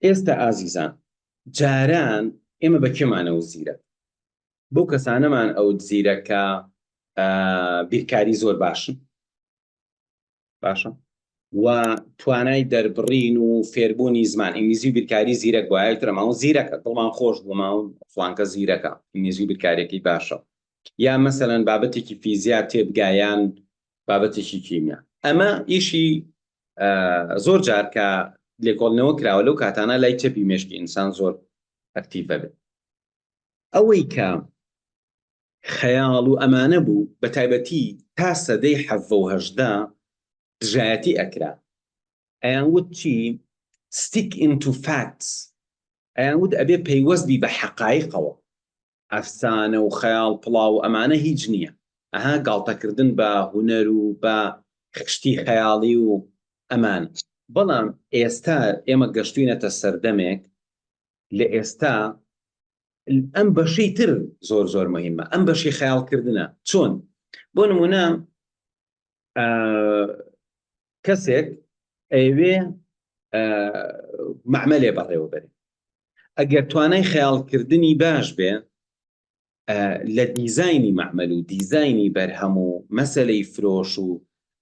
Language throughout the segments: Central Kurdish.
ئێستا ئازیزان جاران ئێمە بە کێمانەوە زیرە بۆ کەسانەمان ئەو زیرەکە بیرکاری زۆر باشە و توانای دەربڕین و فێربوونی زمان ئینگلیزی و بیرکاری زیرەک وایەترە ماوە زیرەکە دڵمان خۆش بوو ماوە فڵانکە زیرەکە ئینگلیزی و بیرکارێکی باشە یا مەسەلەن بابەتێکی فیزیا تێبگایان بابەتێکی کیمیا ئەمە ئیشی زۆر جار کە لێکۆڵنەوە کراوە لەو کاتانە لای چەپی مێشکی ئینسان زۆر ئەکتیڤە بێت ئەوەی کە خەیاڵ و ئەمانە بوو بە تایبەتی تا سەدەی 18 دژایەتی ئەکرا ئەیان وت چی stick into facts ئەیان وت ئەبێ پەیوەستبی بە حەقایقەوە ئەفسانە و خەیاڵ پڵاو و ئەمانە هیچ نییە ئەها گاڵتەکردن بە هونەر و بە خشتی خەیاڵی و ئەمان بەڵام ئێستا ئێمە گەشتوینەتە سەردەمێک لە ئێستا ئەم بەشەی تر زۆر زۆر مهمە ئەم بەشی خەیاڵکردنە چۆن بۆ نمونە کەسێک ئەوێ معمەلێ بەڕێوە بەرێ ئەگەر توانای خەیاڵکردنی باش بێ لە دیزایانی معمەل و دیزایانی بەرهەم و مەسەلەی فرۆش و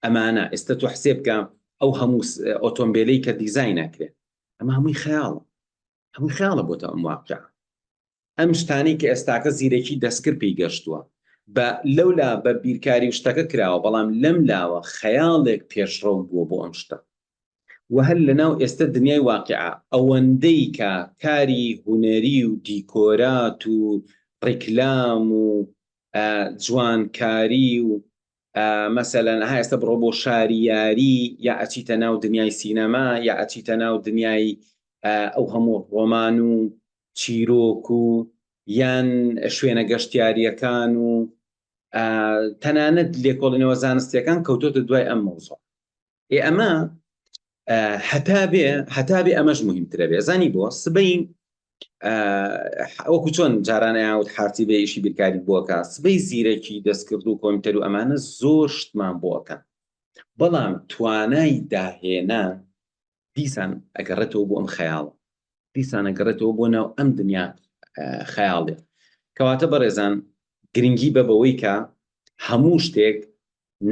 ئەمانە ئێستا تۆ حسێب بکە ئەو هەموو ئۆتۆمبیلەی کە دیزای ناکرێت ئەمە هەمووی خەیاڵە بۆتە ئەم واقعە ئەم شتانی کە ئێستاکە زیرەکی دەستکرد پێی گەشتووە بە لەولا بە بیرکاری و شتەکە کراوە بەڵام لەم لاوە خەیاڵێک پێشڕەو بووە بۆ ئەم شتە و هەر لەناو ئێستا دنیای واقعە ئەوەندەی کە کاری هونەری و دیکۆرات و ڕیکلام و جوانکاری و مەسەلەن ئێستا بڕۆ بۆ شاریاری یا ئەچیتە ناو دنیای سینەما یا ئەچیتە ناو دنیای ئەو هەموو ڕۆمان و چیرۆک و یان شوێنە گەشتیاریەکان و تەنانەت لێکۆڵینەوە زانستیەکان کەوتۆتە دوای ئەم مەوزوع ئەمە هەتا بێ ئەمەش مهمترە بێ زانی بۆ سبەی وەکو چۆن جارانە یاوت حارتی بێ ئیشی بیرکاری بووەکە سبەی زیرەکی دەستکرد و کۆمپیوتەر و ئەمانە زۆر شتمان بۆەکەن بەڵام توانای داهێنان دیسان ئەگەڕێتەوە بۆ ئەم خەیاڵە دیسان ئەگەڕێتەوە بۆ ناو ئەم دنیا خەیاڵێ کەواتە بەڕێزان گرنگی بە بەوەی کە هەموو شتێک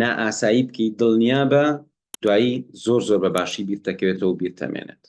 نائاسایی بکەیت دڵنیا بە دوایی زۆر بە باشی بیرتەکەوێتەوە و بیرتەمێنێت